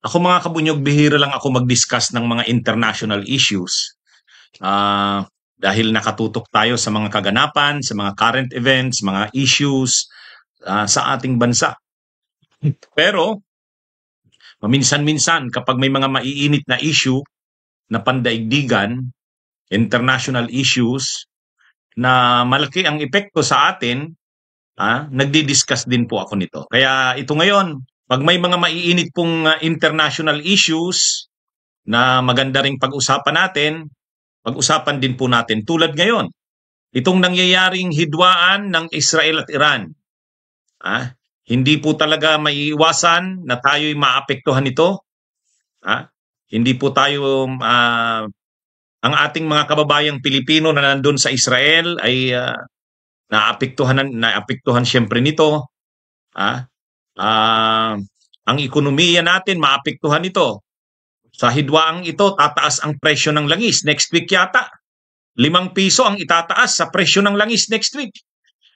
Ako mga kabunyog, bihira lang ako mag-discuss ng mga international issues. Dahil nakatutok tayo sa mga kaganapan, sa mga current events, mga issues sa ating bansa. Pero paminsan-minsan kapag may mga maiinit na issue na pandaigdigan, international issues na malaki ang epekto sa atin, nagdi-discuss din po ako nito. Kaya ito ngayon, pag may mga maiinit pong international issues na maganda ring pag-usapan natin, pag-usapan din po natin tulad ngayon. Itong nangyayaring hidwaan ng Israel at Iran. Hindi po talaga maiiwasan na tayo'y maapektuhan nito. Hindi po tayo, ang ating mga kababayang Pilipino na nandun sa Israel ay naapektuhan siyempre nito. Ang ekonomiya natin maapektuhan nito. Sa hidwaang ito, tataas ang presyo ng langis. Next week yata, 5 piso ang itataas sa presyo ng langis next week.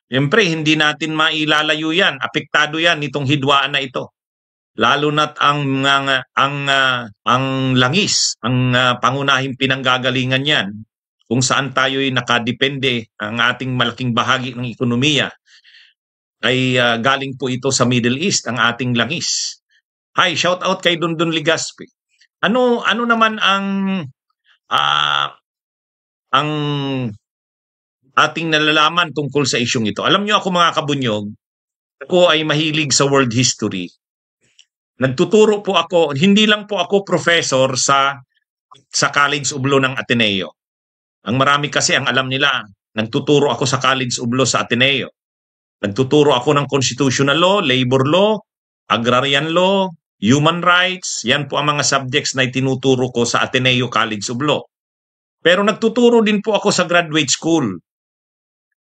Siyempre, hindi natin mailalayo yan. Apektado yan nitong hidwaan na ito. Lalo na't ang langis, ang pangunahing pinanggagalingan yan, kung saan tayo'y nakadepende, ang ating malaking bahagi ng ekonomiya, ay galing po ito sa Middle East, ang ating langis. Hi, shout out kay Dundun Ligaspi. Ano naman ang ating nalalaman tungkol sa isyung ito? Alam niyo ako mga kabunyog, ako ay mahilig sa world history. Nagtuturo po ako, hindi lang po ako professor sa College of Law ng Ateneo. Ang marami kasi ang alam nila, nagtuturo ako sa College of Law sa Ateneo. Nagtuturo ako ng constitutional law, labor law, agrarian law, human rights. Yan po ang mga subjects na itinuturo ko sa Ateneo College of Law. Pero nagtuturo din po ako sa graduate school.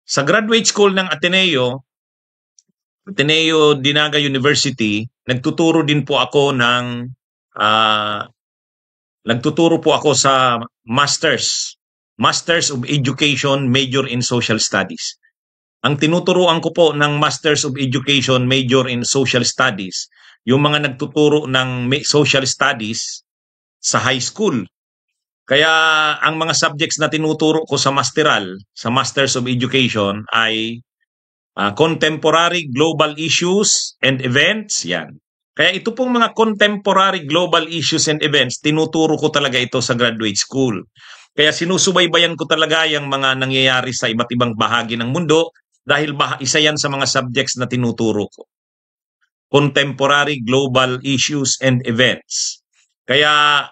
Sa graduate school ng Ateneo Dinaga University, nagtuturo din po ako sa Masters of Education major in Social Studies. Ang tinuturuan ko po ng Masters of Education major in Social Studies, yung mga nagtuturo ng Social Studies sa high school. Kaya ang mga subjects na tinuturo ko sa Masters of Education ay contemporary global issues and events, yan. Kaya ito pong mga contemporary global issues and events, tinuturo ko talaga ito sa graduate school. Kaya sinusubaybayan ko talaga yung mga nangyayari sa iba't ibang bahagi ng mundo dahil isa yan sa mga subjects na tinuturo ko. Contemporary global issues and events. Kaya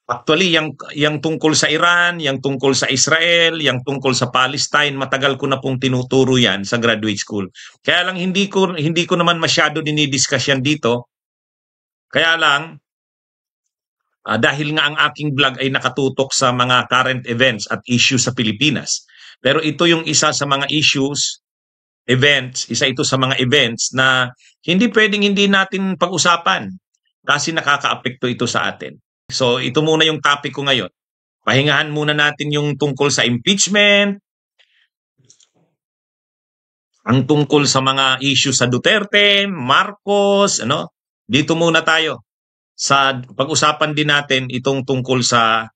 actually, yung tungkol sa Iran, yung tungkol sa Israel, yung tungkol sa Palestine, matagal ko na pong tinuturo yan sa graduate school. Kaya lang hindi ko naman masyado dinidiscuss yan dito. Kaya lang, dahil nga ang aking vlog ay nakatutok sa mga current events at issues sa Pilipinas. Pero ito yung isa sa mga issues, isa ito sa mga events na hindi pwedeng hindi natin pag-usapan kasi nakakaapekto ito sa atin. So ito muna yung topic ko ngayon. Pahingahan muna natin yung tungkol sa impeachment, ang tungkol sa mga issue sa Duterte, Marcos, dito muna tayo. Pag-usapan din natin itong tungkol sa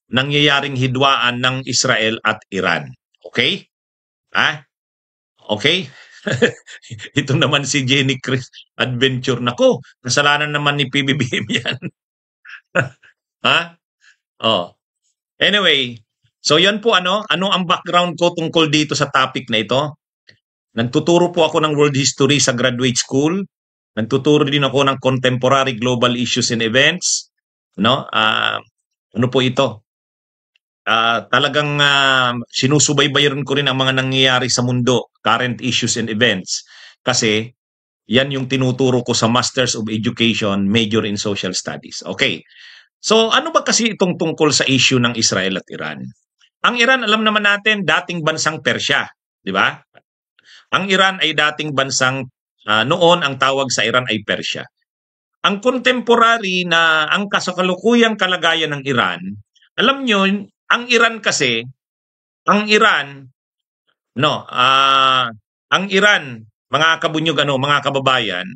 nangyayaring hidwaan ng Israel at Iran. Okay? Okay? Ito naman si Jenny Chris Adventure. Nako, kasalanan naman ni PBBM yan. Anyway, so yan po ano ang background ko tungkol dito sa topic na ito. Nagtuturo po ako ng world history sa graduate school. Nagtuturo din ako ng contemporary global issues and events. Ano po ito? Talagang sinusubaybayan ko rin ang mga nangyayari sa mundo, current issues and events. Kasi yan yung tinuturo ko sa Masters of Education, major in Social Studies. Okay. So ano ba kasi itong tungkol sa issue ng Israel at Iran? Ang Iran, alam naman natin, dating bansang Persya, di ba? Ang Iran ay dating bansang, noon ang tawag sa Iran ay Persya. Ang contemporary ang kasakalukuyang kalagayan ng Iran, alam nyo, ang Iran, mga kabunyog, mga kababayan,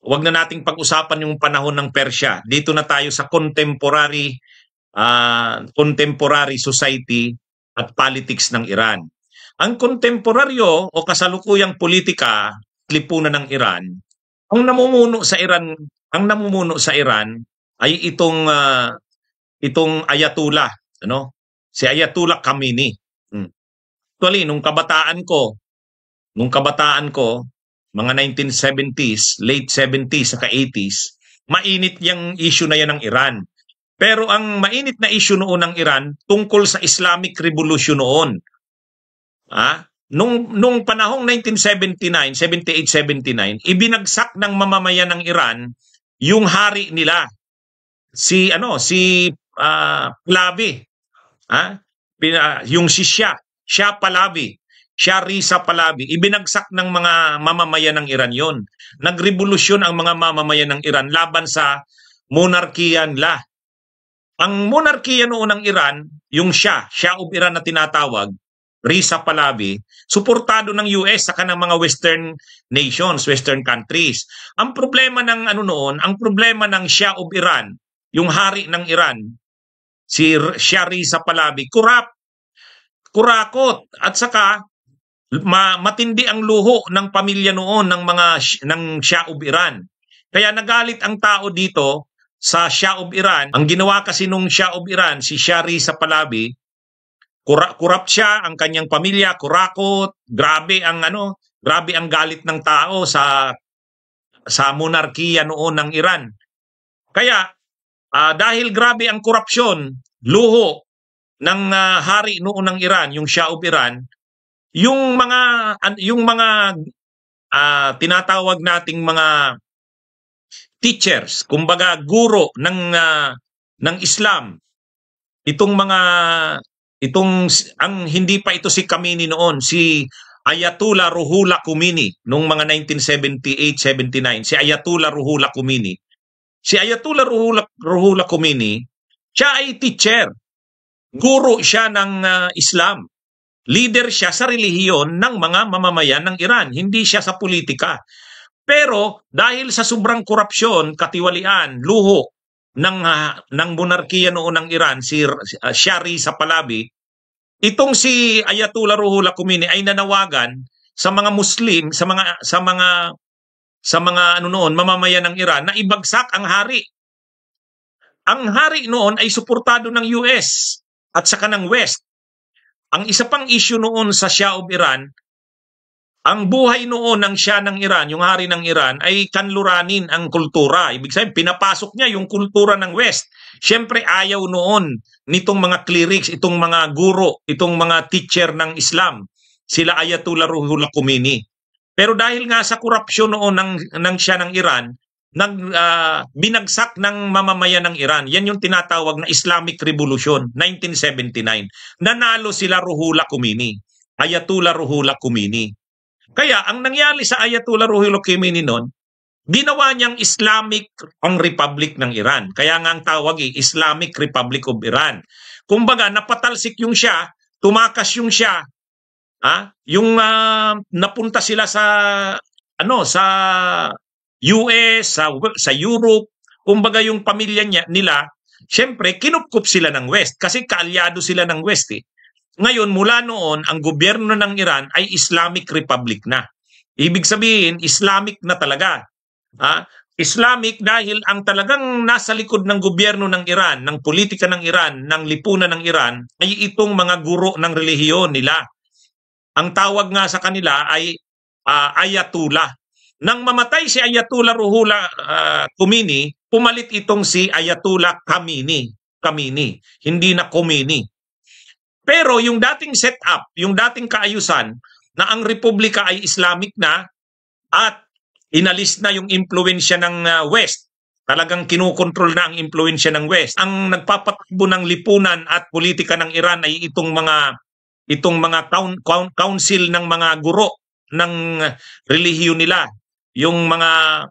Huwag na nating pag-usapan yung panahon ng Persya. Dito na tayo sa contemporary society at politics ng Iran. Ang kontemporaryo o kasalukuyang politika, lipunan ng Iran, ang namumuno sa Iran ay itong Ayatollah, ano? Si Ayatollah Khamenei. Actually, nung kabataan ko, mga 1970s, late 70s, saka 80s, mainit yung issue na yan ng Iran. Pero ang mainit na issue noon ng Iran tungkol sa Islamic Revolution noon. Nung panahong 1979, 78, 79, ibinagsak ng mamamayan ng Iran yung hari nila, si Pahlavi. Yung si Shah Pahlavi. Shah Reza Pahlavi, ibinagsak ng mga mamamayan ng Iran yon. Nagrevolusyon ang mga mamamayan ng Iran laban sa monarkiya nila. Ang monarkiya noon ng Iran, yung Shah of Iran na tinatawag, Reza Pahlavi, suportado ng US saka ng mga Western nations, Western countries. Ang problema ng ang problema ng Shah of Iran, yung hari ng Iran, si Shah Reza Pahlavi, kurakot, at saka matindi ang luho ng pamilya noon ng Shah of Iran. Kaya nagalit ang tao dito sa Shah of Iran. Ang ginawa kasi nung Shah of Iran, si Shah Reza Pahlavi, corrupt siya, ang kanyang pamilya kurakot, grabe ang galit ng tao sa monarkiya noon ng Iran. Kaya dahil grabe ang korupsyon, luho ng hari noon ng Iran, yung Shah of Iran, yung mga tinatawag nating mga teachers, kumbaga guro ng Islam, ang hindi pa ito si Khamenei noon, si Ayatollah Ruhollah Khomeini nung mga 1978-79, si Ayatollah Ruhollah Khomeini. Si Ayatollah Ruhollah Khomeini, siya ay teacher. Guro siya ng Islam. Leader siya sa relihiyon ng mga mamamayan ng Iran, hindi siya sa politika. Pero dahil sa sobrang korupsyon, katiwalian, luho ng monarkiya noon ng Iran, si Shah Reza Pahlavi, itong si Ayatollah Ruhollah Khomeini ay nanawagan sa mga Muslim, sa mga mamamayan ng Iran na ibagsak ang hari. Ang hari noon ay suportado ng US at saka ng West. Ang isa pang issue noon sa Shah of Iran, ang buhay noon ng Shah ng Iran, yung hari ng Iran, ay kanluranin ang kultura. Ibig sabihin, pinapasok niya yung kultura ng West. Siyempre, ayaw noon nitong mga clerics, itong mga guro, itong mga teacher ng Islam, sila Ayatollah Ruhollah Khomeini. Pero dahil nga sa korupsyon noon ng Shah ng Iran, binagsak ng mamamayan ng Iran. Yan yung tinatawag na Islamic Revolution, 1979. Nanalo sila Ruhollah Khomeini, Ayatollah Ruhollah Khomeini. Kaya ang nangyari sa Ayatollah Ruhollah Khomeini noon, ginawa niyang Islamic ang Republic ng Iran. Kaya nga ang tawag Islamic Republic of Iran. Kumbaga, napatalsik yung Shah, tumakas yung Shah, napunta sila sa US, sa Europe, kumbaga yung pamilya nila, syempre kinupkup sila ng West kasi kaalyado sila ng West eh. Ngayon, mula noon, ang gobyerno ng Iran ay Islamic Republic na. Ibig sabihin, Islamic na talaga. Islamic dahil ang talagang nasa likod ng gobyerno ng Iran, ng politika ng Iran, ng lipunan ng Iran, ay itong mga guro ng relihiyon nila. Ang tawag nga sa kanila ay Ayatollah. Nang mamatay si Ayatollah Ruhollah Khomeini, pumalit itong si Ayatollah Khamenei, hindi na Khomeini. Pero yung dating setup, yung dating kaayusan na ang republika ay Islamic na at inalis na yung impluwensya ng West, talagang kinukontrol na ang impluwensya ng West. Ang nagpapatakbo ng lipunan at politika ng Iran ay itong mga council ng mga guro ng relihiyon nila, yung mga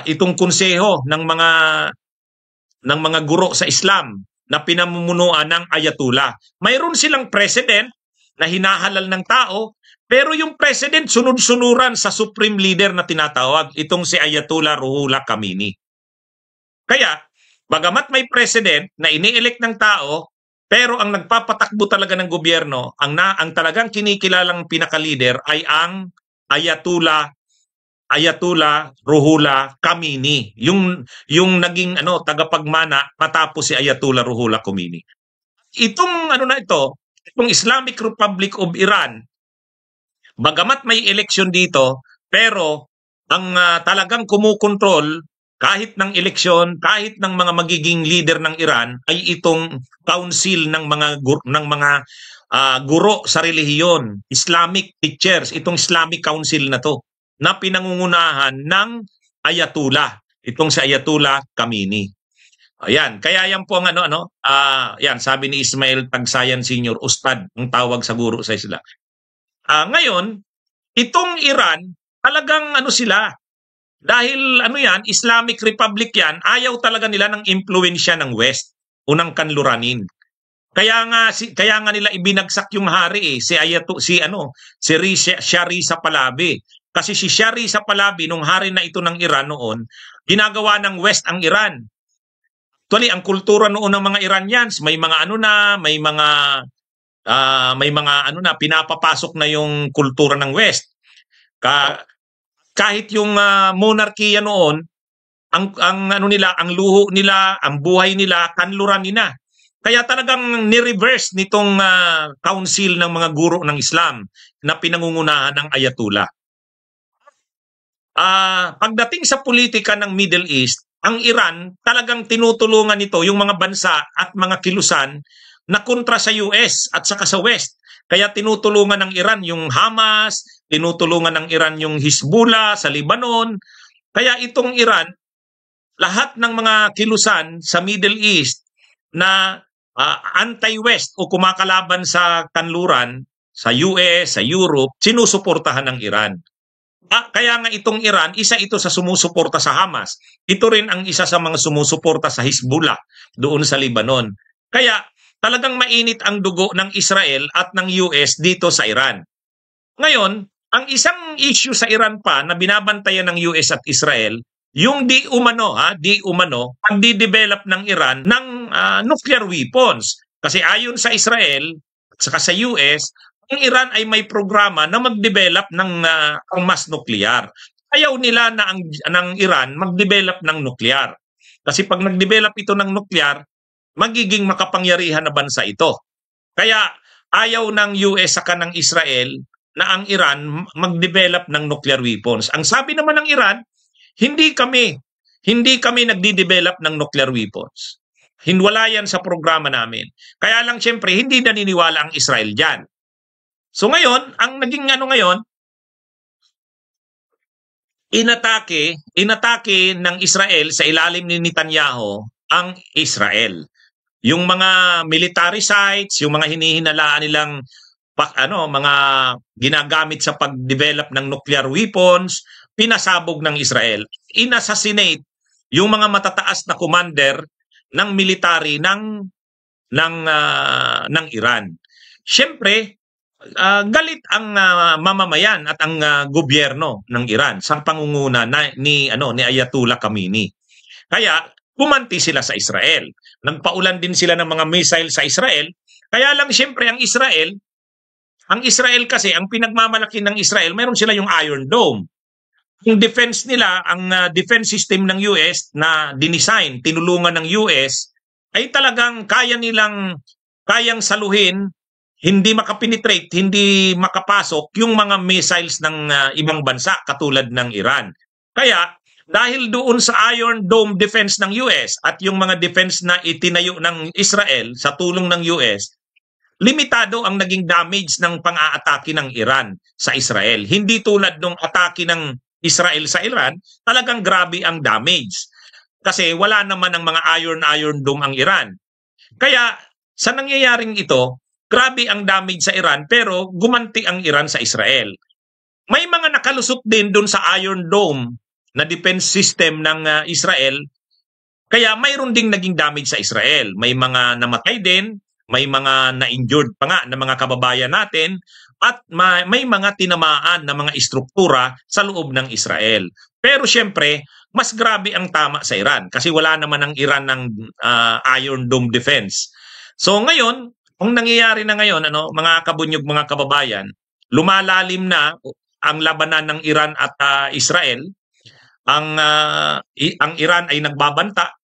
itong konseho ng mga guro sa Islam na pinamumunuan ng Ayatollah. Mayroon silang president na hinahalal ng tao, Pero yung president sunod-sunuran sa supreme leader na tinatawag, itong si Ayatollah Ruhollah Khomeini. Kaya, bagamat may president na ini-elect ng tao, pero ang nagpapatakbo talaga ng gobyerno, ang talagang kinikilalang pinaka-leader ay ang Ayatollah Ruhollah Khomeini, yung naging tagapagmana matapos si Ayatollah Ruhollah Khomeini. Itong itong Islamic Republic of Iran, bagamat may eleksyon dito, pero ang talagang kumukontrol kahit ng eleksyon, kahit ng mga magiging leader ng Iran ay itong council ng mga guro sa relihiyon, Islamic teachers, itong Islamic Council na to na pinangungunahan ng Ayatollah, itong si Ayatollah Khomeini. Ayan, kaya yan po ang yan sabi ni Ismail Tagsayan Senior, Ustad ang tawag sa guro sa Islam. Ngayon, itong Iran, talagang sila, dahil Islamic Republic yan, ayaw talaga nila ng impluwensya ng West, unang kanluranin. Kaya nga nila ibinagsak yung hari si Shah Reza Pahlavi. Kasi si Shah Reza Pahlavi, nung hari na ito ng Iran noon, ginagawa ng West ang Iran. Actually, ang kultura noon ng mga Iranians, may mga pinapapasok na yung kultura ng West. Kahit yung monarkiya noon, ang luho nila, ang buhay nila, kanluranin na. Kaya talagang ni-reverse nitong council ng mga guro ng Islam na pinangungunahan ng Ayatollah. Pagdating sa politika ng Middle East, ang Iran talagang tinutulungan nito yung mga bansa at mga kilusan na kontra sa US at saka sa West. Kaya tinutulungan ng Iran yung Hamas, tinutulungan ng Iran yung Hezbollah sa Lebanon. Kaya itong Iran, lahat ng mga kilusan sa Middle East na anti-West o kumakalaban sa kanluran, sa US, sa Europe, sinusuportahan ng Iran. Kaya nga itong Iran, isa ito sa sumusuporta sa Hamas. Ito rin ang isa sa mga sumusuporta sa Hezbollah doon sa Lebanon. Kaya talagang mainit ang dugo ng Israel at ng US dito sa Iran. Ngayon, ang isang issue sa Iran pa na binabantayan ng US at Israel, yung di umano, pagdi-develop ng Iran ng nuclear weapons. Kasi ayon sa Israel at saka sa US, ang Iran ay may programa na mag-develop ng armas nuklear. Ayaw nila na ng Iran mag-develop ng nuklear. Kasi pag nag-develop ito ng nuklear, magiging makapangyarihan na bansa ito. Kaya ayaw ng US saka ng Israel na ang Iran mag-develop ng nuclear weapons. Ang sabi naman ng Iran, hindi kami nagdi-develop ng nuclear weapons. Wala yan sa programa namin. Kaya lang siyempre, hindi naniniwala ang Israel dyan. So ngayon, ang naging ngayon, inatake ng Israel sa ilalim ni Netanyahu ang Israel. Yung mga military sites, yung mga hinihinalaan nilang mga ginagamit sa pag-develop ng nuclear weapons, pinasabog ng Israel. Inassassinate yung mga matataas na commander ng military ng Iran. Siyempre, galit ang mamamayan at ang gobyerno ng Iran sa pangunguna ni Ayatollah Khomeini. Kaya pumanti sila sa Israel. Nagpaulan din sila ng mga missile sa Israel. Kaya lang siyempre ang Israel kasi, ang pinagmamalaki ng Israel, mayroon sila yung Iron Dome. Yung defense nila, ang defense system ng US na dinesign, tinulungan ng US, ay talagang kayang saluhin, hindi makapenetrate, hindi makapasok yung mga missiles ng ibang bansa katulad ng Iran. Kaya dahil doon sa Iron Dome defense ng US at yung mga defense na itinayo ng Israel sa tulong ng US, limitado ang naging damage ng pang-aatake ng Iran sa Israel. Hindi tulad ng atake ng Israel sa Iran, talagang grabe ang damage. Kasi wala naman ang mga Iron Dome ang Iran. Kaya sa nangyayaring ito, grabe ang damage sa Iran pero gumanti ang Iran sa Israel. May mga nakalusot din doon sa Iron Dome na defense system ng Israel, kaya mayroon ding naging damage sa Israel. May mga namatay din, may mga na-injured pa nga na mga kababayan natin, at may mga tinamaan na mga istruktura sa loob ng Israel. Pero siyempre, mas grabe ang tama sa Iran kasi wala naman ang Iran ng Iron Dome defense. So ngayon, ang nangyayari na ngayon, mga kabunyog, mga kababayan, lumalalim na ang labanan ng Iran at Israel. Ang Iran ay nagbabanta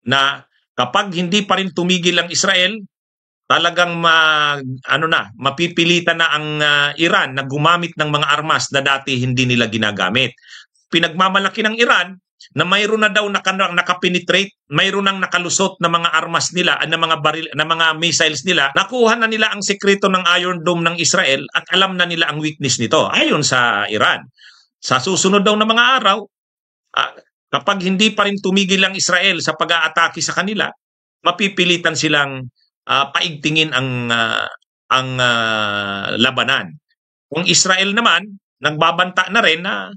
na kapag hindi pa rin tumigil ang Israel, talagang mapipilitan na ang Iran na gumamit ng mga armas na dati hindi nila ginagamit. Pinagmamalaki ng Iran na mayroon na daw nakapenetrate, mayroon nang nakalusot na mga armas nila, na mga baril, na mga missiles nila. Nakuha na nila ang sekreto ng Iron Dome ng Israel at alam na nila ang weakness nito ayon sa Iran. Sa susunod daw na mga araw, kapag hindi pa rin tumigil ang Israel sa pag-aatake sa kanila, mapipilitan silang paigtingin ang labanan. Kung Israel naman, nagbabanta na rin na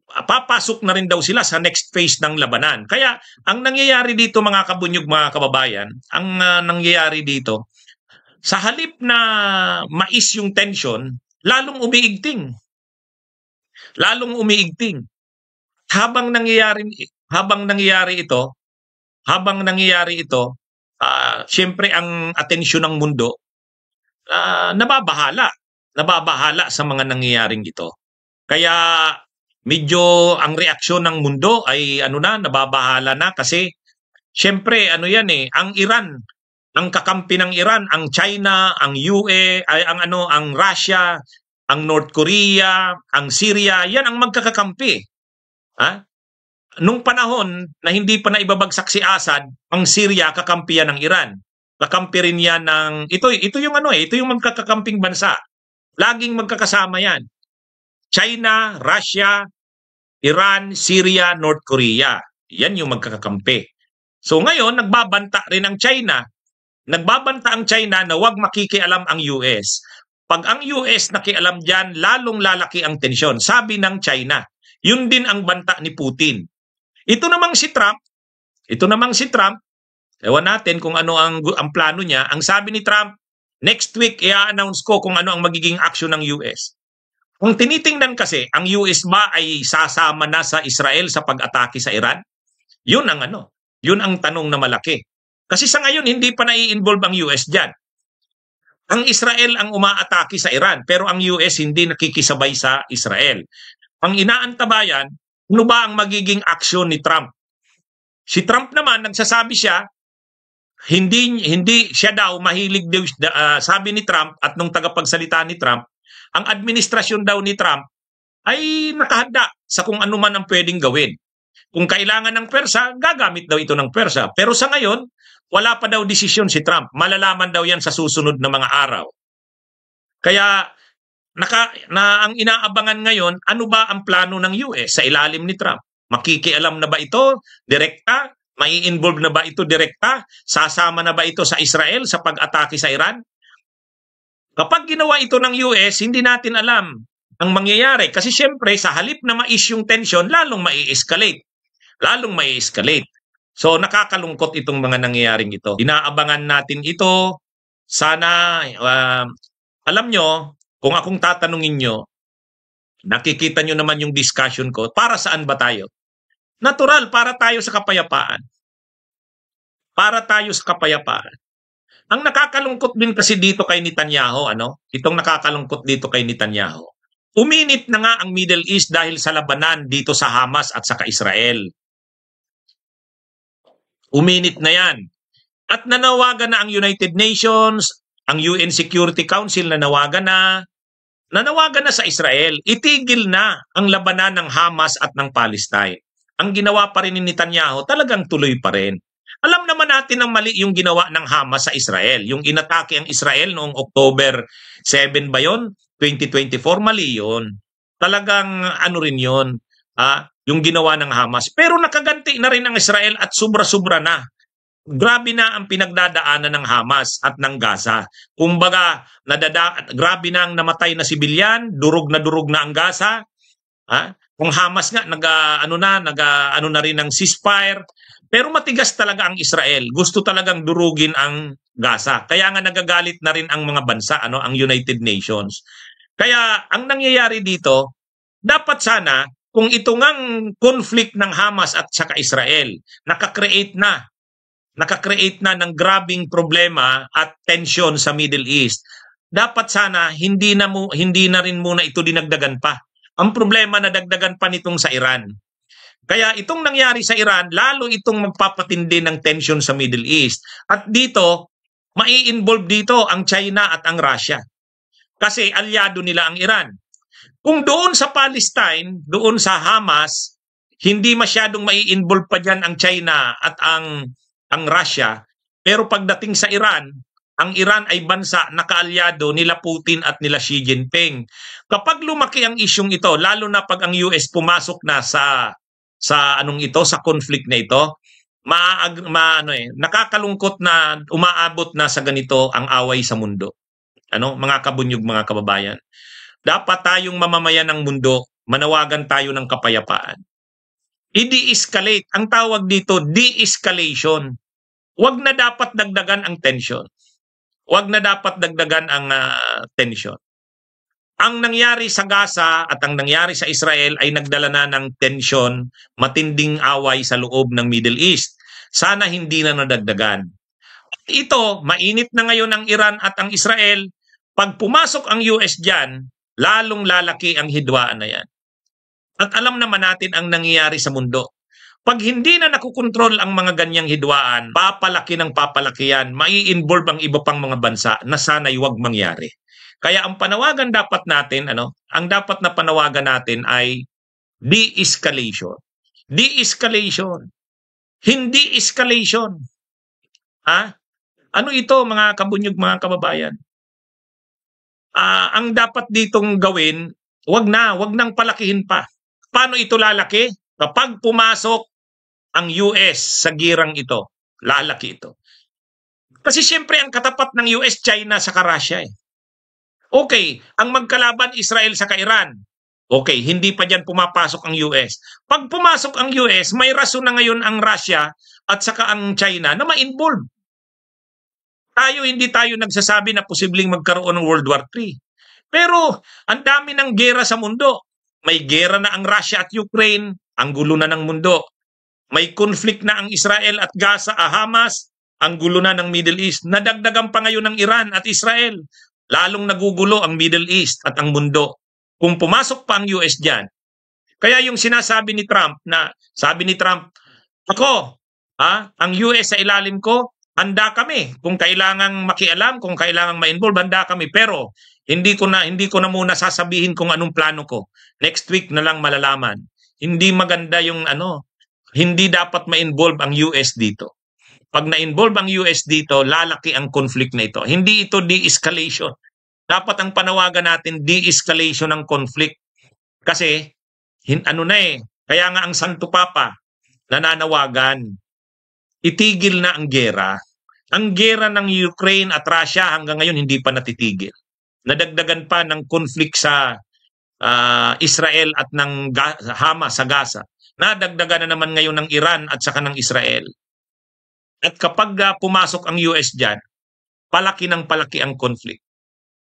papasok na rin daw sila sa next phase ng labanan. Kaya ang nangyayari dito, mga kabunyog, mga kababayan, ang nangyayari dito, sa halip na mais yung tension, lalong umiigting. Lalong umiigting. Habang nangyayari ito, siyempre ang atensyon ng mundo nababahala sa mga nangyayaring ito. Kaya medyo ang reaksyon ng mundo ay nababahala na kasi siyempre ang Iran, ang kakampi ng Iran, ang China, ang ang Russia, ang North Korea, ang Syria, yan ang magkakakampi. Nung panahon na hindi pa naibabagsak si Assad, ang Syria kakampi yan ng Iran. Kakampi rin yan ng ito yung magkakakamping bansa. Laging magkakasama yan. China, Russia, Iran, Syria, North Korea. Yan yung magkakakampi. So ngayon, nagbabanta rin ang China. Nagbabanta ang China na huwag makikialam ang US. Pag ang US nakialam dyan, lalong lalaki ang tensyon. Sabi ng China. Yun din ang banta ni Putin. Ito namang si Trump, ewan natin kung ano ang plano niya. Ang sabi ni Trump, next week i-announce ko kung ano ang magiging action ng US. Kung tinitingnan kasi, ang US ba ay sasama na sa Israel sa pag-atake sa Iran? Yun ang tanong na malaki. Kasi sa ngayon, hindi pa nai-involve ang US dyan. Ang Israel ang umaatake sa Iran, pero ang US hindi nakikisabay sa Israel. Ang inaantabayan, ano ba ang magiging aksyon ni Trump? Si Trump naman, nagsasabi siya, hindi siya daw mahilig daw, sabi ni Trump at nung tagapagsalita ni Trump, ang administrasyon daw ni Trump ay nakahanda sa kung ano man ang pwedeng gawin. Kung kailangan ng pwersa, gagamit daw ito ng pwersa. Pero sa ngayon, wala pa daw desisyon si Trump. Malalaman daw yan sa susunod na mga araw. Kaya ang inaabangan ngayon, ano ba ang plano ng US sa ilalim ni Trump? Makikialam na ba ito direkta? Mai-involve na ba ito direkta? Sasama na ba ito sa Israel sa pag-atake sa Iran? Kapag ginawa ito ng US, hindi natin alam ang mangyayari. Kasi siyempre, sa halip na mais yung tension, lalong mai-escalate. So, nakakalungkot itong mga nangyayaring ito. Inaabangan natin ito. Sana, alam nyo, kung akong tatanungin nyo, nakikita nyo naman yung discussion ko, para saan ba tayo? Natural, para tayo sa kapayapaan. Ang nakakalungkot din kasi dito kay Netanyahu, itong nakakalungkot dito kay Netanyahu, uminit na nga ang Middle East dahil sa labanan dito sa Hamas at saka Israel. Uminit na yan. At nanawagan na ang United Nations, ang UN Security Council nanawagan na sa Israel. Itigil na ang labanan ng Hamas at ng Palestine. Ang ginawa pa rin ni Netanyahu, talagang tuloy pa rin. Alam naman natin ang mali yung ginawa ng Hamas sa Israel. Yung inatake ang Israel noong October 7 ba yun? 2024, mali yun. Talagang rin yun, yung ginawa ng Hamas. Pero nakaganti na rin ang Israel at sobra-sobra na. Grabe na ang pinagdadaanan ng Hamas at ng Gaza. Kumbaga, grabe na ang namatay na sibilyan, durog na ang Gaza. Kung Hamas nga, nag-ano na rin ng ceasefire, Pero matigas talaga ang Israel. Gusto talagang durugin ang Gaza. Kaya nga nagagalit na rin ang mga bansa, ang United Nations. Kaya ang nangyayari dito, dapat sana kung ito ngang conflict ng Hamas at saka Israel, nakakreate na ng grabing problema at tension sa Middle East. Dapat sana hindi na rin muna ito dinagdagan pa. Ang problema na dagdagan pa nitong sa Iran. Kaya itong nangyari sa Iran, lalo itong magpapatindi ng tension sa Middle East. At dito, mai-involve dito ang China at ang Russia. Kasi alyado nila ang Iran. Kung doon sa Palestine, doon sa Hamas, hindi masyadong mai-involve pa dyan ang China at ang Russia. Pero pagdating sa Iran, ang Iran ay bansa na kaalyado nila Putin at nila Xi Jinping. Kapag lumaki ang isyong ito, lalo na pag ang US pumasok na sa conflict na ito, nakakalungkot na umaabot na sa ganito ang away sa mundo. Mga kabunyog, mga kababayan. Dapat tayong mamamayan ng mundo, manawagan tayo ng kapayapaan. I-de-escalate. Ang tawag dito, de-escalation. Huwag na dapat dagdagan ang tension. Huwag na dapat dagdagan ang tension. Ang nangyari sa Gaza at ang nangyari sa Israel ay nagdala na ng tension, matinding away sa loob ng Middle East. Sana hindi na nadagdagan. Ito, mainit na ngayon ang Iran at ang Israel. Pag pumasok ang US dyan, lalong lalaki ang hidwaan na yan. At alam naman natin ang nangyayari sa mundo. Pag hindi na nakukontrol ang mga ganyang hidwaan, papalaki ng papalaki yan, mai-involve ang iba pang mga bansa na sana'y huwag mangyari. Kaya ang panawagan dapat natin, ang dapat na panawagan natin ay de-escalation. De-escalation. Hindi escalation. Ano ito, mga kabunyog, mga kababayan? Ang dapat ditong gawin, wag nang palakihin pa. Paano ito lalaki? Kapag pumasok ang US sa girang ito, lalaki ito. Kasi siyempre ang katapat ng US, China sa Russia eh. Okay, ang magkalaban Israel sa Iran. Okay, hindi pa dyan pumapasok ang US. Pag pumasok ang US, may rason na ngayon ang Russia at saka ang China na ma-involve. Hindi tayo nagsasabi na posibleng magkaroon ng World War III. Pero ang dami ng gera sa mundo. May gera na ang Russia at Ukraine, ang gulo na ng mundo. May conflict na ang Israel at Gaza, Hamas, ang gulo na ng Middle East. Nadagdagan pa ngayon ng Iran at Israel. Lalong nagugulo ang Middle East at ang mundo. Kung pumasok pa ang US dyan. Kaya yung sinasabi ni Trump sabi ni Trump, ang US sa ilalim ko, handa kami. Kung kailangang makialam, kung kailangang ma-involve, handa kami. Pero hindi ko na muna sasabihin kung anong plano ko. Next week na lang malalaman. Hindi maganda yung hindi dapat ma-involve ang US dito. Pag na-involve ang US dito, lalaki ang conflict na ito. Hindi ito de-escalation. Dapat ang panawagan natin, de-escalation ng conflict. Kasi, kaya nga ang Santo Papa, nananawagan, itigil na ang gera. Ang gera ng Ukraine at Russia hanggang ngayon hindi pa natitigil. Nadagdagan pa ng conflict sa Israel at ng Hamas sa Gaza. Nadagdagan na naman ngayon ng Iran at saka ng Israel. At kapag pumasok ang US dyan, palaki ng palaki ang conflict.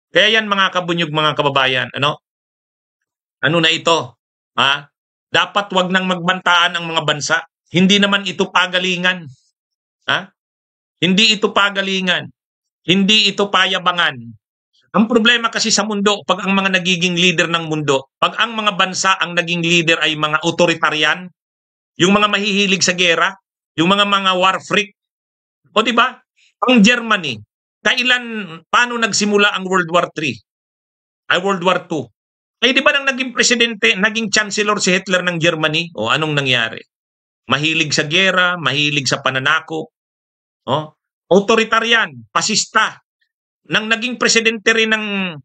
Kaya yan mga kabunyog, mga kababayan, ano na ito? Dapat wag nang magbantaan ang mga bansa. Hindi naman ito pagalingan. Hindi ito pagalingan. Hindi ito payabangan. Ang problema kasi sa mundo, pag ang mga nagiging leader ng mundo, pag ang mga bansa ang naging leader ay mga authoritarian, yung mga mahihilig sa gera, yung mga war freak, o di ba? Ang Germany, paano nagsimula ang World War III? Ay World War II. Ay di ba nang naging presidente, naging chancellor si Hitler ng Germany? O anong nangyari? Mahilig sa gera, mahilig sa pananakop. Authoritarian, pasista. Nang naging presidente rin ng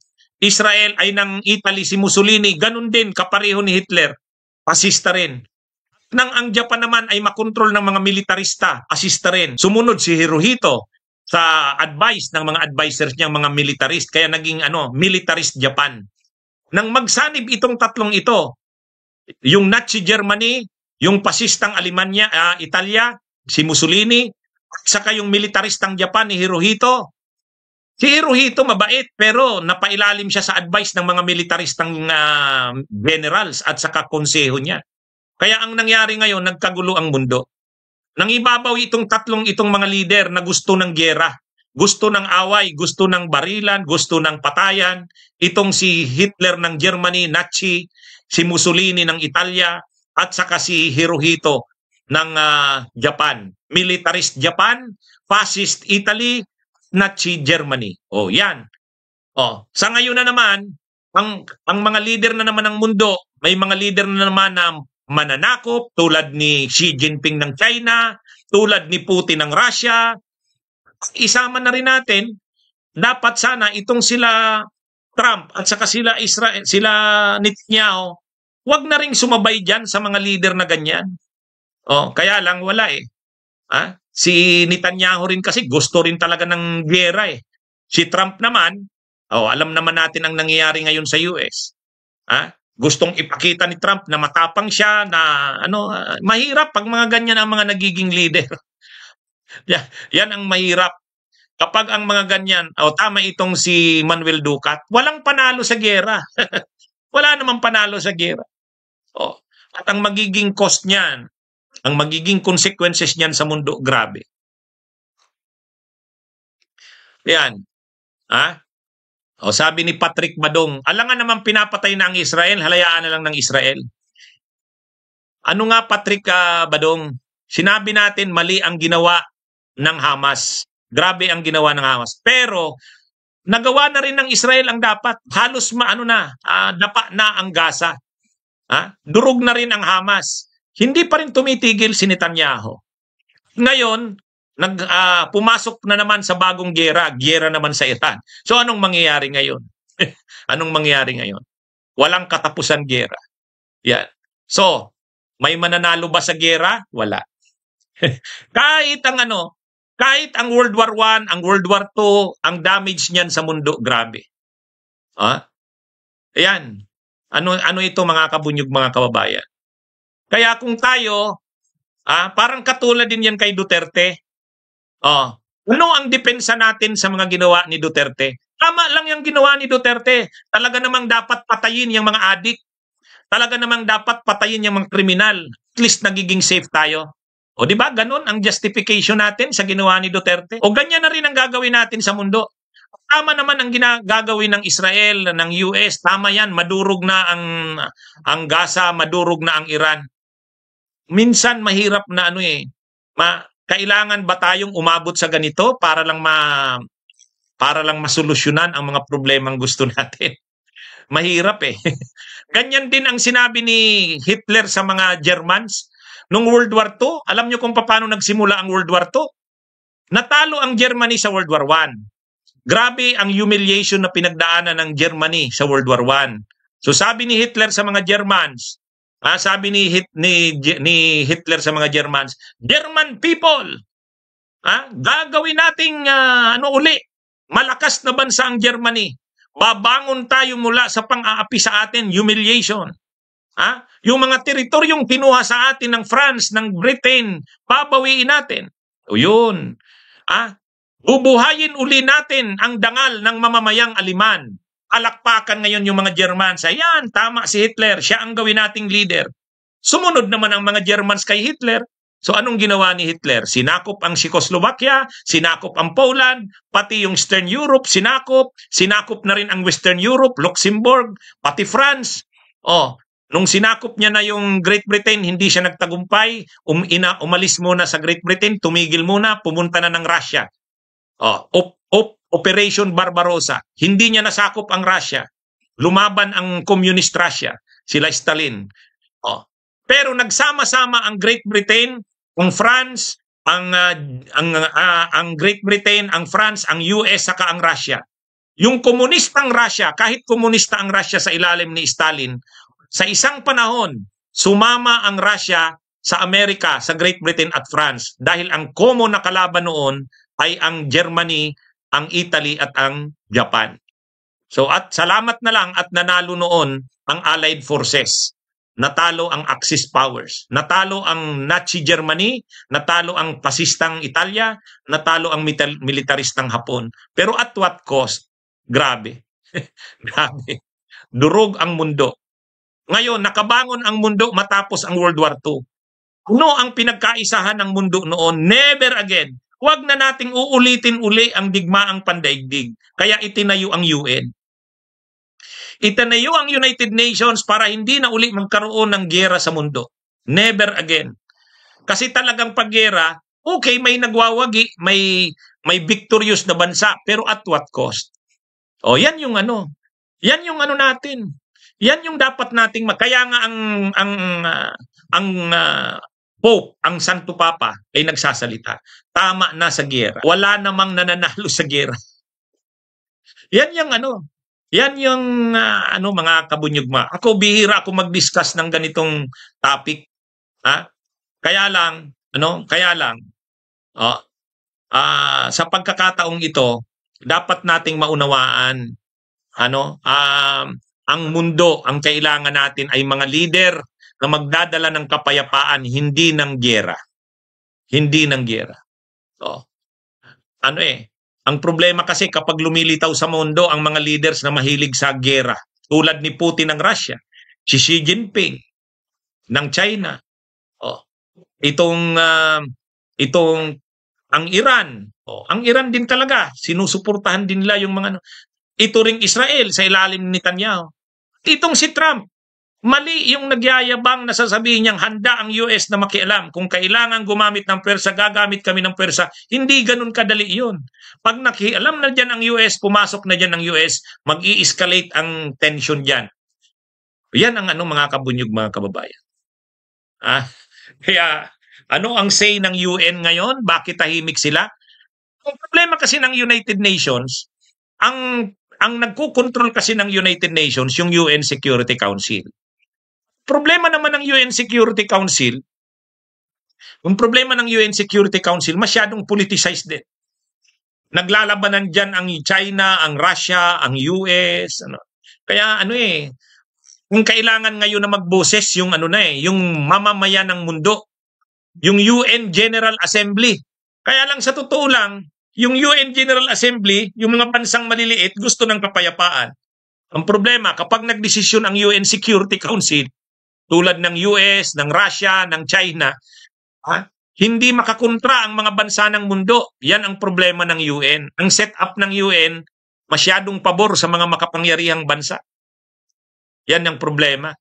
Israel ay ng Italy si Mussolini, ganun din kapareho ni Hitler, pasista rin. Nang ang Japan naman ay makontrol ng mga militarista, pasista rin. Sumunod si Hirohito sa advice ng mga advisors niyang mga militarist, kaya naging militarist Japan. Nang magsanib itong tatlong ito, yung Nazi Germany, yung pasistang Alemanya, Italia, si Mussolini, at saka yung militaristang Japan ni Hirohito. Si Hirohito mabait pero napailalim siya sa advice ng mga militaristang generals at saka konseho niya. Kaya ang nangyari ngayon, nagkagulo ang mundo. Nangibabaw itong mga leader na gusto ng gyera, gusto ng away, gusto ng barilan, gusto ng patayan. Itong si Hitler ng Germany, Nazi, si Mussolini ng Italia, at saka si Hirohito ng Japan. Militarist Japan, fascist Italy, Nazi Germany. O yan. O, sa ngayon na naman, ang mga leader na naman ng mundo, may mga leader na naman na mananakop tulad ni Xi Jinping ng China, tulad ni Putin ng Russia. Isama na rin natin, dapat sana itong sila Trump at saka sila Israel, sila Netanyahu, wag na ring sumabay diyan sa mga leader na ganyan. Oh, kaya lang wala eh. Si Netanyahu rin kasi gusto rin talaga ng giyera eh. Si Trump naman, alam naman natin ang nangyayari ngayon sa US. Gustong ipakita ni Trump na matapang siya, na mahirap pag mga ganyan ang mga nagiging leader. Yan ang mahirap. Kapag ang mga ganyan, tama itong si Manuel Ducat, walang panalo sa giyera. Wala namang panalo sa giyera. At ang magiging cost niyan, ang magiging consequences niyan sa mundo, grabe. Yan. Sabi ni Patrick Badong, alangan naman pinapatay na ang Israel, halayaan na lang ng Israel. Ano nga Patrick Badong? Sinabi natin mali ang ginawa ng Hamas. Grabe ang ginawa ng Hamas. Pero nagawa na rin ng Israel ang dapat. Halos dapa na ang Gaza. Durog na rin ang Hamas. Hindi pa rin tumitigil si Netanyahu. Ngayon, pumasok na naman sa bagong giyera naman sa Iran. So anong mangyayari ngayon? Anong mangyayari ngayon? Walang katapusan giyera. Yan. So, may mananalo ba sa giyera? Wala. Kahit ang World War I, ang World War II, ang damage niyan sa mundo, grabe. Ayan. Ano ito mga kabunyog, mga kababayan? Kaya kung tayo, parang katulad din yan kay Duterte. Ano ang depensa natin sa mga ginawa ni Duterte? Tama lang yung ginawa ni Duterte. Talaga namang dapat patayin yung mga adik. Talaga namang dapat patayin yung mga kriminal. At least nagiging safe tayo. O di ba? Ganun ang justification natin sa ginawa ni Duterte. O ganyan na rin ang gagawin natin sa mundo. Tama naman ang gagawin ng Israel, ng US. Tama yan. Madurog na ang Gaza, madurog na ang Iran. Minsan mahirap na kailangan ba tayong umabot sa ganito para lang masolusyonan ang mga problemang gusto natin? Mahirap eh. Ganyan din ang sinabi ni Hitler sa mga Germans noong World War II. Alam niyo kung paano nagsimula ang World War II? Natalo ang Germany sa World War I. Grabe ang humiliation na pinagdaanan ng Germany sa World War I. So sabi ni Hitler sa mga Germans, sabi ni Hitler sa mga Germans, German people, gagawin nating uli, malakas na bansa ang Germany. Babangon tayo mula sa pang-aapi sa atin, humiliation. Yung mga teritoryong kinuha sa atin ng France, ng Britain, babawiin natin. O yun. Bubuhayin uli natin ang dangal ng mamamayang Aliman. Alakpakan ngayon yung mga Germans. Ayan, tama si Hitler. Siya ang gawin nating leader. Sumunod naman ang mga Germans kay Hitler. So anong ginawa ni Hitler? Sinakop ang Czechoslovakia, sinakop ang Poland, pati yung Eastern Europe, sinakop na rin ang Western Europe, Luxembourg, pati France. Nung sinakop niya na yung Great Britain, hindi siya nagtagumpay. Umalis muna sa Great Britain, tumigil muna, pumunta na ng Russia. Operation Barbarossa. Hindi niya nasakop ang Russia. Lumaban ang Communist Russia, sila Stalin. Pero nagsama-sama ang Great Britain, ang France, ang Great Britain, ang France, ang US, saka ang Russia. Yung komunistang Russia, kahit komunista ang Russia sa ilalim ni Stalin, sa isang panahon, sumama ang Russia sa Amerika, sa Great Britain at France dahil ang common na kalaban noon ay ang Germany, ang Italy at ang Japan. So at salamat na lang at nanalo noon ang Allied Forces. natalo ang Axis powers, natalo ang Nazi Germany, natalo ang pasistang Italia, natalo ang militaristang Hapon. Pero at what cost? Grabe. Grabe. Durog ang mundo. Ngayon, nakabangon ang mundo matapos ang World War II. Ano ang pinagkaisahan ng mundo noon? Never again. Huwag na nating uulitin uli ang digmaang pandaigdig. Kaya itinayo ang UN. Itinayo ang United Nations para hindi na uli magkaroon ng giyera sa mundo. Never again. Kasi talagang paggera, okay, may nagwawagi, may victorious na bansa, pero at what cost? O, yan yung ano. Yan yung ano natin. Yan yung dapat nating kaya nga ang Pope, ang Santo Papa ay nagsasalita. Tama na sa giyera. Wala namang nananalo sa giyera. Yan yung ano. Yan yung ano mga kabunyugma. Ako bihira ako mag-discuss ng ganitong topic. Ha? Kaya lang sa pagkakataong ito, dapat nating maunawaan ang mundo, ang kailangan natin ay mga leader na magdadala ng kapayapaan, hindi ng giyera. Hindi ng giyera. So, ang problema kasi kapag lumilitaw sa mundo ang mga leaders na mahilig sa giyera, tulad ni Putin ng Russia, si Xi Jinping ng China, ang Iran, ang Iran din talaga, sinusuportahan din nila yung mga ito ring Israel sa ilalim ni Netanyahu. Itong si Trump, mali yung nagyayabang na sasabihin niyang handa ang US na makialam. Kung kailangan gumamit ng pwersa, gagamit kami ng pwersa. Hindi ganun kadali yun. Pag nakialam na dyan ang US, pumasok na dyan ang US, mag-i-escalate ang tension dyan. Yan ang mga kabunyog mga kababayan. Kaya ano ang say ng UN ngayon? Bakit tahimik sila? Ang problema kasi ng United Nations, ang nagkukontrol kasi ng United Nations, yung UN Security Council. Problema naman ng UN Security Council, masyadong politicized din. Naglalabanan dyan ang China, ang Russia, ang US. Kaya kung kailangan ngayon na magboses yung yung mamamayan ng mundo, yung UN General Assembly. Kaya lang sa totoo lang, yung UN General Assembly, yung mga bansang maliliit, gusto ng kapayapaan. Ang problema, kapag nagdesisyon ang UN Security Council, tulad ng US, ng Russia, ng China, hindi makakontra ang mga bansa ng mundo. Yan ang problema ng UN. Ang setup ng UN, masyadong pabor sa mga makapangyarihang bansa. Yan ang problema.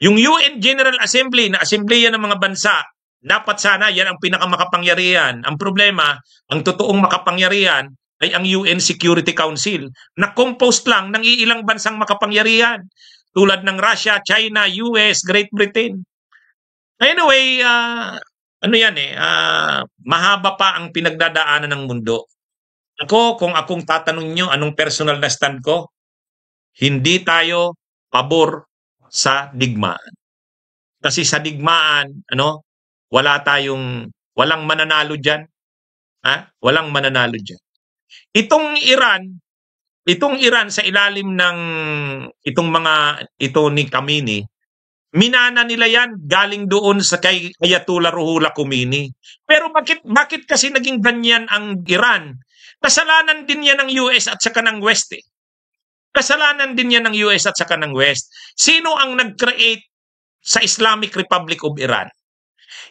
Yung UN General Assembly, na asembleya ng mga bansa, dapat sana yan ang pinakamakapangyarihan. Ang problema, ang totoong makapangyarihan ay ang UN Security Council na composed lang ng iilang bansang makapangyarihan tulad ng Russia, China, US, Great Britain. Anyway, mahaba pa ang pinagdadaanan ng mundo. Kung akong tatanungin nyo anong personal na stand ko, hindi tayo pabor sa digmaan. Kasi sa digmaan, walang mananalo dyan. Walang mananalo dyan. Itong Iran sa ilalim ng ito ni Khamenei, minana nila yan galing doon sa kay Ayatollah Ruhollah Khomeini. Pero bakit kasi naging ganyan ang Iran? Kasalanan din yan ng US at saka ng West. Kasalanan din yan ng US at saka ng West. Sino ang nag-create sa Islamic Republic of Iran?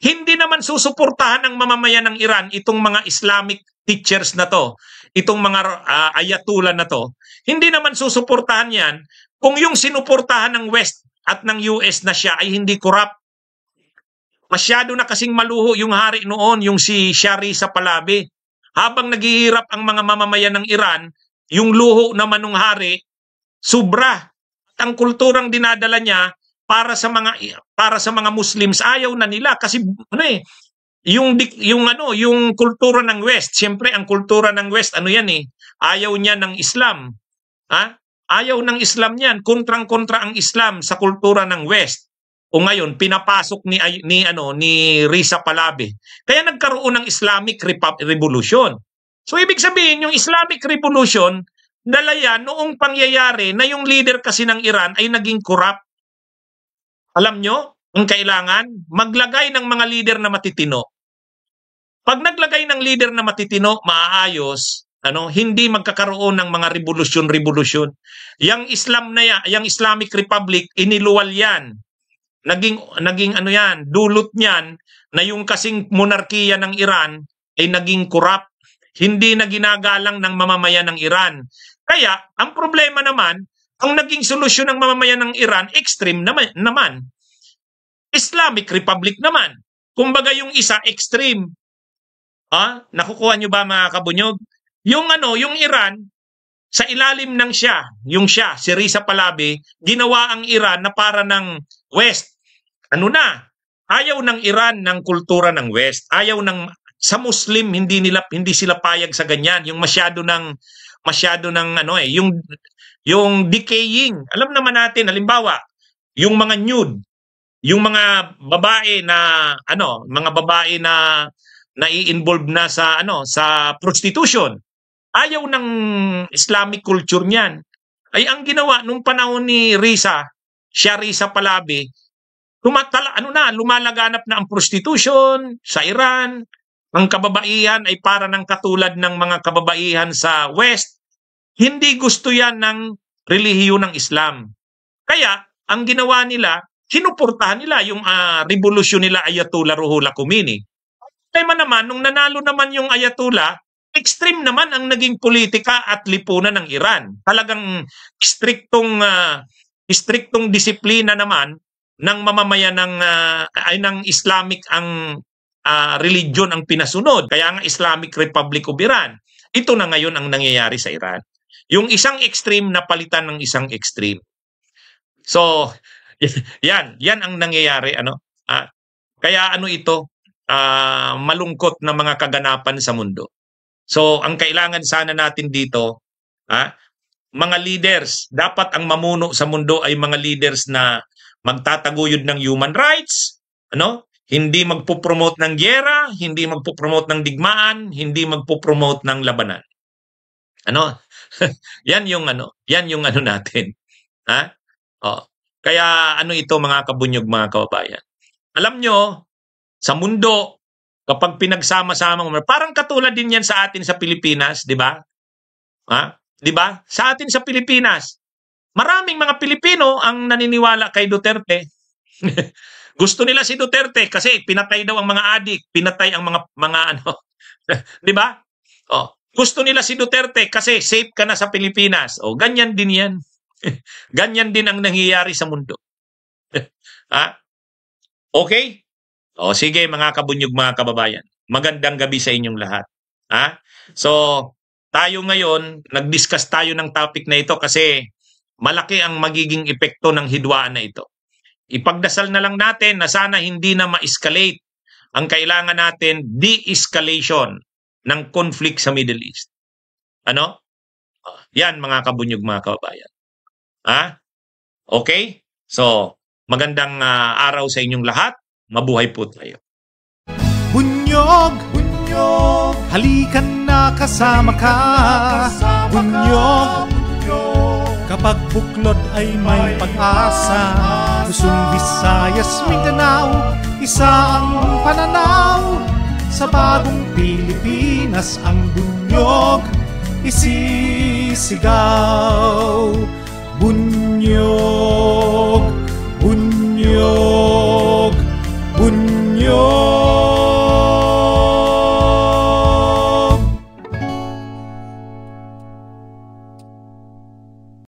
Hindi naman susuportahan ng mamamayan ng Iran itong mga Islamic teachers na to, itong mga ayatollah na to. Hindi naman susuportahan yan kung yung sinuportahan ng West at ng US na siya ay hindi corrupt. Masyado na kasing maluho yung hari noon, yung si Shah Reza Pahlavi. Habang naghihirap ang mga mamamayan ng Iran, yung luho naman ng hari, sobra. At ang kulturang dinadala niya para sa mga Muslims, ayaw na nila kasi yung kultura ng West, siyempre ang kultura ng West ayaw niya ng Islam. Ayaw ng Islam niyan, kontrang-kontra ang Islam sa kultura ng West. O ngayon pinapasok ni Reza Pahlavi. Kaya nagkaroon ng Islamic Revolution. So ibig sabihin yung Islamic Revolution dala yan noong pangyayari na yung leader kasi ng Iran ay naging corrupt. Alam nyo, ang kailangan, maglagay ng mga leader na matitino. Pag naglagay ng leader na matitino, maaayos, hindi magkakaroon ng mga revolusyon-revolusyon. Yang Islam na yan, yang Islamic Republic, iniluwal yan. Naging yan, dulot niyan na yung kasing monarkiya ng Iran ay naging corrupt. Hindi na ginagalang ng mamamayan ng Iran. Kaya, ang problema naman, ang naging solusyon ng mamamayan ng Iran, extreme naman. Islamic Republic naman. Kumbaga yung isa, extreme. Nakukuha nyo ba mga kabunyog? Yung Iran, sa ilalim ng si Reza Pahlavi, ginawa ang Iran na para ng West. Ayaw ng Iran ng kultura ng West. Ayaw sa Muslim, hindi sila payag sa ganyan. Yung masyado ng yung decaying. Alam naman natin, halimbawa, yung mga nude, yung mga babae na nai-involve na sa prostitution. Ayaw ng Islamic culture niyan. Ay ang ginawa nung panahon ni Reza Pahlavi, lumalaganap na ang prostitution sa Iran. Ang kababaihan ay para ng katulad ng mga kababaihan sa West. Hindi gusto yan ng relihiyon ng Islam. Kaya, ang ginawa nila, sinuportahan nila yung revolusyon nila Ayatollah Ruhollah Khomeini. Tema naman, nung nanalo naman yung Ayatollah, extreme naman ang naging politika at lipunan ng Iran. Talagang striktong disiplina naman ng mamamayan ng Islamic ang religion ang pinasunod. Kaya nga Islamic Republic of Iran. Ito na ngayon ang nangyayari sa Iran. Yung isang extreme na palitan ng isang extreme. So, yan ang nangyayari. Kaya ito? Malungkot na mga kaganapan sa mundo. So, ang kailangan sana natin dito, mga leaders, dapat ang mamuno sa mundo ay mga leaders na magtataguyod ng human rights, hindi magpo-promote ng giyera, hindi magpo-promote ng digmaan, hindi magpo-promote ng labanan. Yan yung natin. Kaya ito mga kabunyog, mga kababayan. Alam nyo, sa mundo, kapag pinagsama-sama, parang katulad din yan sa atin sa Pilipinas, di ba? Di ba? Sa atin sa Pilipinas, maraming mga Pilipino ang naniniwala kay Duterte. Gusto nila si Duterte kasi pinatay daw ang mga adik, pinatay ang mga di ba? Gusto nila si Duterte kasi safe ka na sa Pilipinas. Ganyan din yan. Ganyan din ang nangyayari sa mundo. Okay? Sige mga kabunyog, mga kababayan. Magandang gabi sa inyong lahat. So, tayo ngayon, nag-discuss tayo ng topic na ito kasi malaki ang magiging epekto ng hidwaan na ito. Ipagdasal na lang natin na sana hindi na ma-escalate. Ang kailangan natin, de-escalation ng conflict sa Middle East. Yan mga kabunyog, mga kababayan. Okay? So, magandang araw sa inyong lahat. Mabuhay po tayo. Bunyog, bunyog, halikan na kasama ka. Bunyog, kapag buklod ay may pag-asa. Luzon, Visayas, Mindanao, isa ang pananaw. Sa bagong Pilipinas ang bunyog isisigaw. Bunyog.